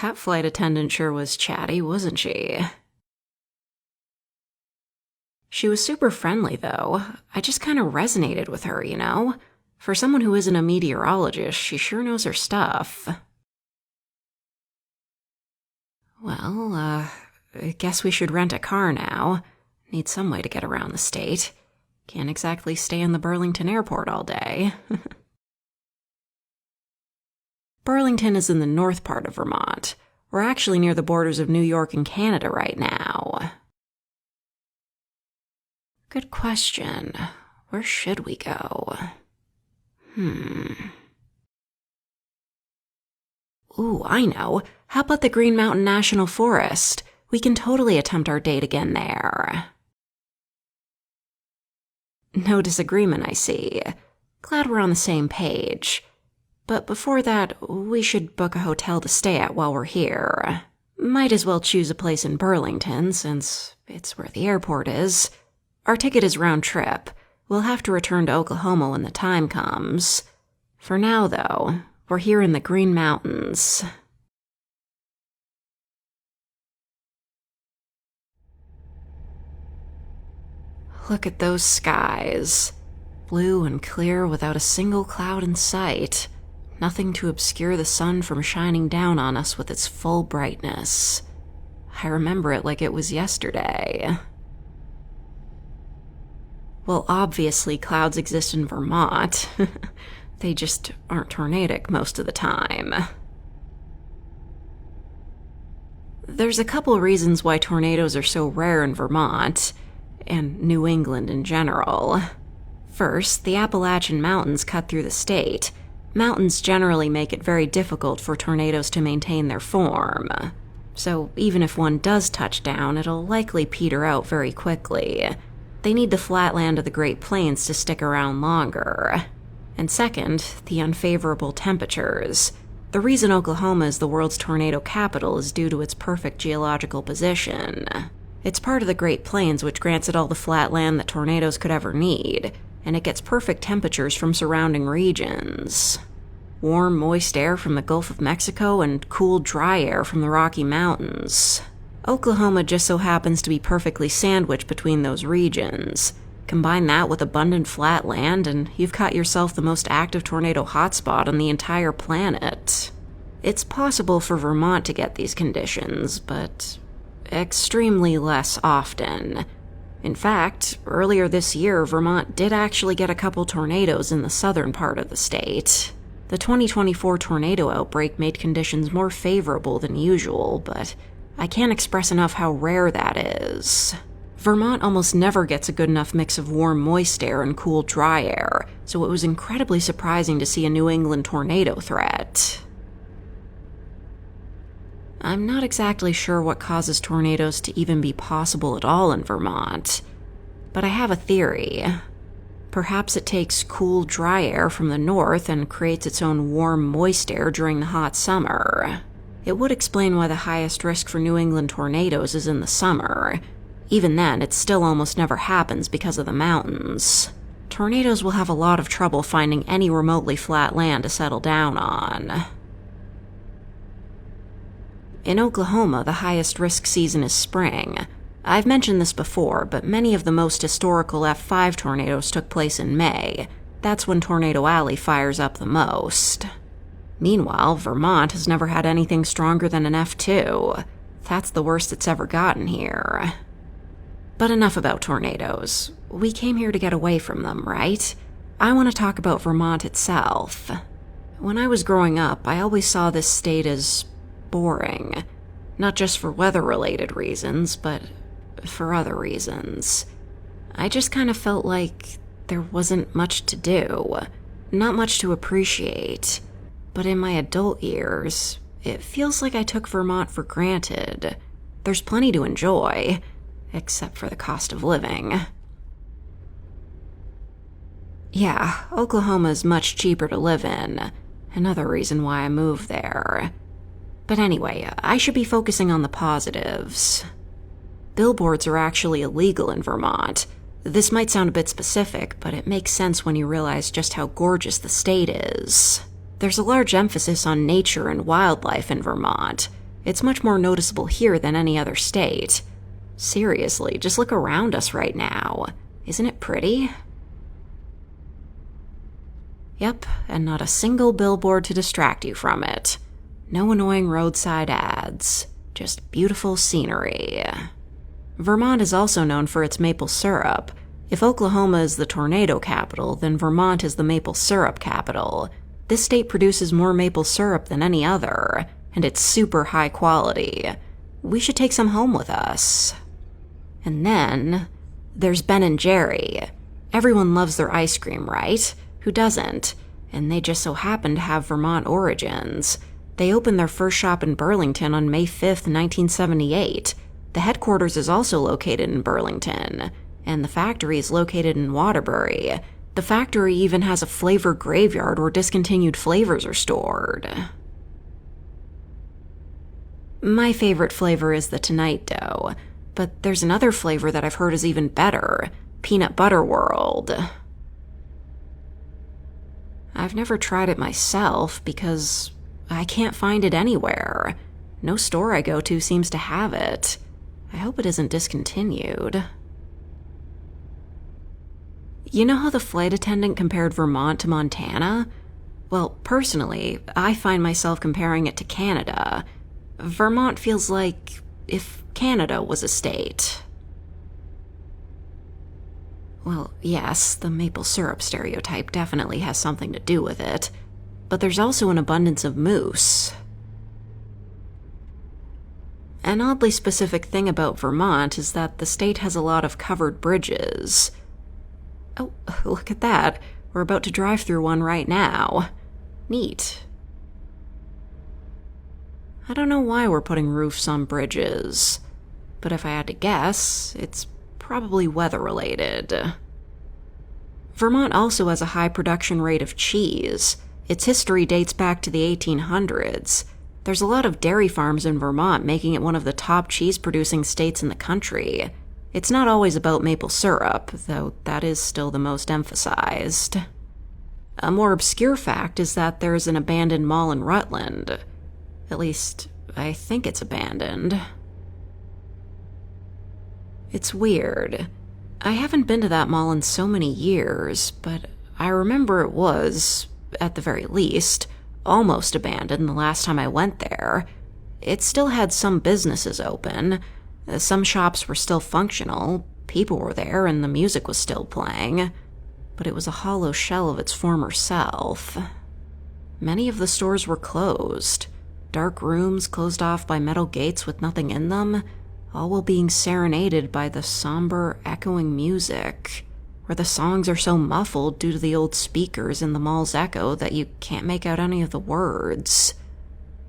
That flight attendant sure was chatty, wasn't she? She was super friendly, though. I just kind of resonated with her, you know? For someone who isn't a meteorologist, she sure knows her stuff. Well, I guess we should rent a car now. Need some way to get around the state. Can't exactly stay in the Burlington airport all day. Burlington is in the north part of Vermont. We're actually near the borders of New York and Canada right now. Good question. Where should we go? Ooh, I know. How about the Green Mountain National Forest? We can totally attempt our date again there. No disagreement, I see. Glad we're on the same page. But before that, we should book a hotel to stay at while we're here. Might as well choose a place in Burlington, since it's where the airport is. Our ticket is round trip. We'll have to return to Oklahoma when the time comes. For now, though, we're here in the Green Mountains. Look at those skies. Blue and clear without a single cloud in sight. Nothing to obscure the sun from shining down on us with its full brightness. I remember it like it was yesterday. Well, obviously clouds exist in Vermont. They just aren't tornadic most of the time. There's a couple reasons why tornadoes are so rare in Vermont, and New England in general. First, the Appalachian Mountains cut through the state. Mountains generally make it very difficult for tornadoes to maintain their form. So even if one does touch down, it'll likely peter out very quickly. They need the flat land of the Great Plains to stick around longer. And second, the unfavorable temperatures. The reason Oklahoma is the world's tornado capital is due to its perfect geological position. It's part of the Great Plains, which grants it all the flat land that tornadoes could ever need, and it gets perfect temperatures from surrounding regions. Warm, moist air from the Gulf of Mexico and cool, dry air from the Rocky Mountains. Oklahoma just so happens to be perfectly sandwiched between those regions. Combine that with abundant flat land, and you've got yourself the most active tornado hotspot on the entire planet. It's possible for Vermont to get these conditions, but extremely less often. In fact, earlier this year, Vermont did actually get a couple tornadoes in the southern part of the state. The 2024 tornado outbreak made conditions more favorable than usual, but I can't express enough how rare that is. Vermont almost never gets a good enough mix of warm, moist air and cool, dry air, so it was incredibly surprising to see a New England tornado threat. I'm not exactly sure what causes tornadoes to even be possible at all in Vermont, but I have a theory. Perhaps it takes cool, dry air from the north and creates its own warm, moist air during the hot summer. It would explain why the highest risk for New England tornadoes is in the summer. Even then, it still almost never happens because of the mountains. Tornadoes will have a lot of trouble finding any remotely flat land to settle down on. In Oklahoma, the highest risk season is spring. I've mentioned this before, but many of the most historical F5 tornadoes took place in May. That's when Tornado Alley fires up the most. Meanwhile, Vermont has never had anything stronger than an F2. That's the worst it's ever gotten here. But enough about tornadoes. We came here to get away from them, right? I want to talk about Vermont itself. When I was growing up, I always saw this state as boring. Not just for weather-related reasons, but for other reasons. I just kind of felt like there wasn't much to do. Not much to appreciate. But in my adult years, it feels like I took Vermont for granted. There's plenty to enjoy, except for the cost of living. Yeah, Oklahoma is much cheaper to live in. Another reason why I moved there. But anyway, I should be focusing on the positives. Billboards are actually illegal in Vermont. This might sound a bit specific, but it makes sense when you realize just how gorgeous the state is. There's a large emphasis on nature and wildlife in Vermont. It's much more noticeable here than any other state. Seriously, just look around us right now. Isn't it pretty? Yep, and not a single billboard to distract you from it. No annoying roadside ads. Just beautiful scenery. Vermont is also known for its maple syrup. If Oklahoma is the tornado capital, then Vermont is the maple syrup capital. This state produces more maple syrup than any other, and it's super high quality. We should take some home with us. And then, there's Ben & Jerry. Everyone loves their ice cream, right? Who doesn't? And they just so happen to have Vermont origins. They opened their first shop in Burlington on May 5th, 1978. The headquarters is also located in Burlington, and the factory is located in Waterbury. The factory even has a flavor graveyard where discontinued flavors are stored. My favorite flavor is the Tonight Dough, but there's another flavor that I've heard is even better, Peanut Butter World. I've never tried it myself because I can't find it anywhere. No store I go to seems to have it. I hope it isn't discontinued. You know how the flight attendant compared Vermont to Montana? Well, personally, I find myself comparing it to Canada. Vermont feels like if Canada was a state. Well, yes, the maple syrup stereotype definitely has something to do with it, but there's also an abundance of moose. An oddly specific thing about Vermont is that the state has a lot of covered bridges. Oh, look at that. We're about to drive through one right now. Neat. I don't know why we're putting roofs on bridges, but if I had to guess, it's probably weather-related. Vermont also has a high production rate of cheese. Its history dates back to the 1800s. There's a lot of dairy farms in Vermont, making it one of the top cheese-producing states in the country. It's not always about maple syrup, though that is still the most emphasized. A more obscure fact is that there's an abandoned mall in Rutland. At least, I think it's abandoned. It's weird. I haven't been to that mall in so many years, but I remember it was, at the very least, almost abandoned the last time I went there. It still had some businesses open. Some shops were still functional, people were there, and the music was still playing. But it was a hollow shell of its former self. Many of the stores were closed. Dark rooms closed off by metal gates with nothing in them, all while being serenaded by the somber, echoing music, where the songs are so muffled due to the old speakers in the mall's echo that you can't make out any of the words.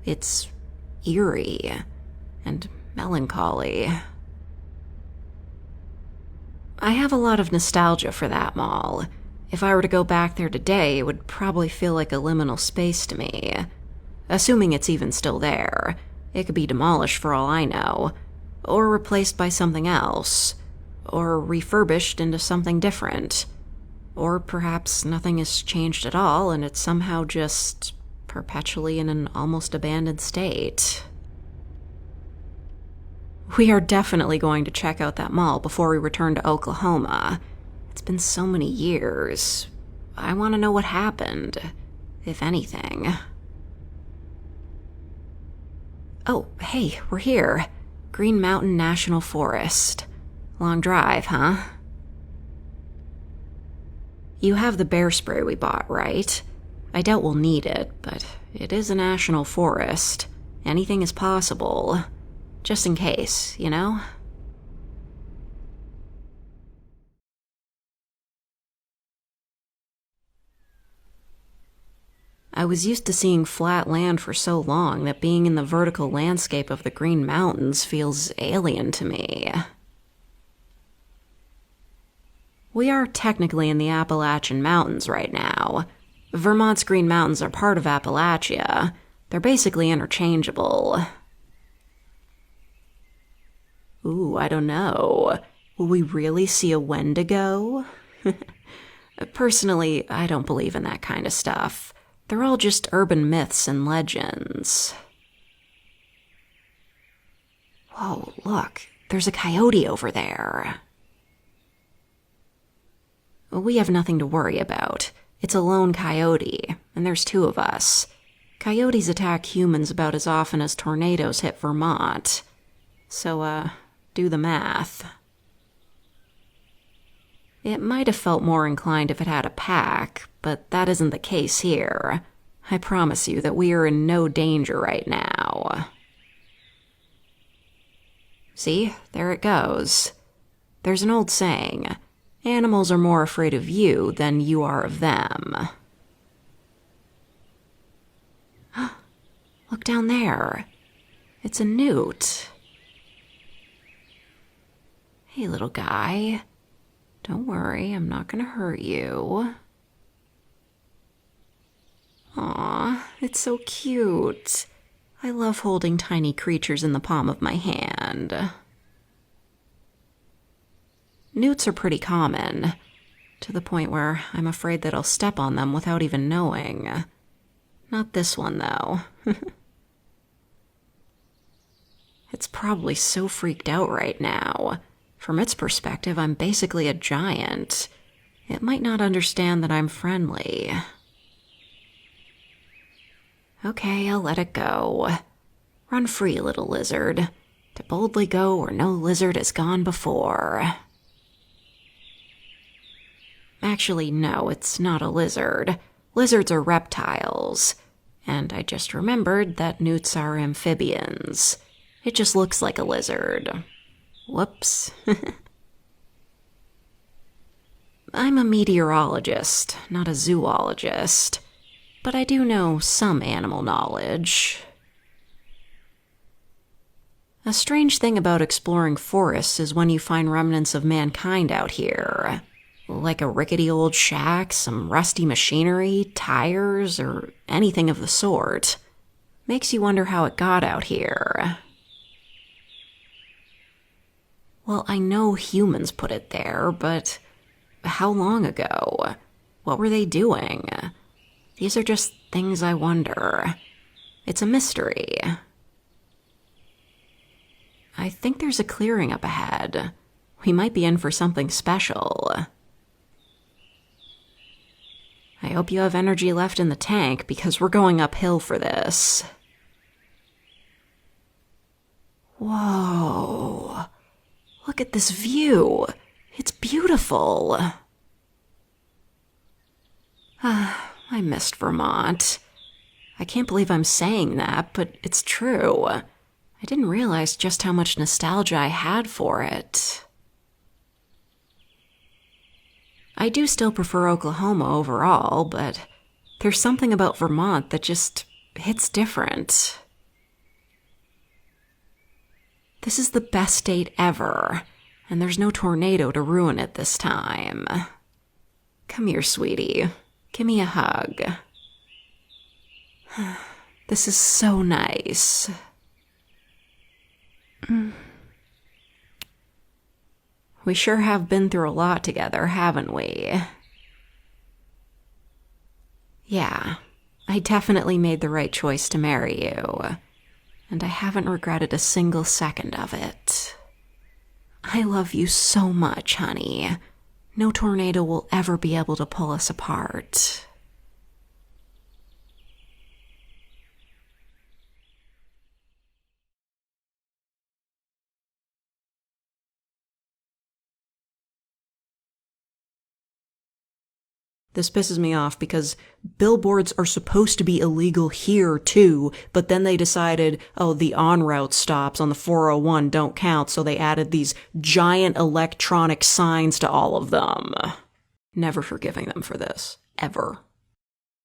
It's eerie and melancholy. I have a lot of nostalgia for that mall. If I were to go back there today, it would probably feel like a liminal space to me. Assuming it's even still there. It could be demolished for all I know, or replaced by something else, or refurbished into something different. Or perhaps nothing has changed at all and it's somehow just perpetually in an almost abandoned state. We are definitely going to check out that mall before we return to Oklahoma. It's been so many years. I want to know what happened, if anything. Oh, hey, we're here. Green Mountain National Forest. Long drive, huh? You have the bear spray we bought, right? I doubt we'll need it, but it is a national forest. Anything is possible. Just in case, you know? I was used to seeing flat land for so long that being in the vertical landscape of the Green Mountains feels alien to me. We are technically in the Appalachian Mountains right now. Vermont's Green Mountains are part of Appalachia. They're basically interchangeable. Ooh, I don't know. Will we really see a Wendigo? Personally, I don't believe in that kind of stuff. They're all just urban myths and legends. Oh, look, there's a coyote over there. We have nothing to worry about. It's a lone coyote, and there's 2 of us. Coyotes attack humans about as often as tornadoes hit Vermont. So, do the math. It might have felt more inclined if it had a pack, but that isn't the case here. I promise you that we are in no danger right now. See, there it goes. There's an old saying, animals are more afraid of you than you are of them. Look down there. It's a newt. Hey, little guy. Don't worry, I'm not gonna hurt you. Aw, it's so cute. I love holding tiny creatures in the palm of my hand. Newts are pretty common, to the point where I'm afraid that I'll step on them without even knowing. Not this one, though. It's probably so freaked out right now. From its perspective, I'm basically a giant. It might not understand that I'm friendly. Okay, I'll let it go. Run free, little lizard. To boldly go where no lizard has gone before. Actually, no, it's not a lizard. Lizards are reptiles. And I just remembered that newts are amphibians. It just looks like a lizard. Whoops. I'm a meteorologist, not a zoologist. But I do know some animal knowledge. A strange thing about exploring forests is when you find remnants of mankind out here. Like a rickety old shack, some rusty machinery, tires, or anything of the sort. Makes you wonder how it got out here. Well, I know humans put it there, but how long ago? What were they doing? These are just things I wonder. It's a mystery. I think there's a clearing up ahead. We might be in for something special. I hope you have energy left in the tank, because we're going uphill for this. Whoa. Look at this view. It's beautiful. I missed Vermont. I can't believe I'm saying that, but it's true. I didn't realize just how much nostalgia I had for it. I do still prefer Oklahoma overall, but there's something about Vermont that just hits different. This is the best state ever, and there's no tornado to ruin it this time. Come here, sweetie. Give me a hug. This is so nice. We sure have been through a lot together, haven't we? Yeah, I definitely made the right choice to marry you, and I haven't regretted a single second of it. I love you so much, honey. No tornado will ever be able to pull us apart. This pisses me off because billboards are supposed to be illegal here too, but then they decided, oh, the on-route stops on the 401 don't count, so they added these giant electronic signs to all of them. Never forgiving them for this. Ever.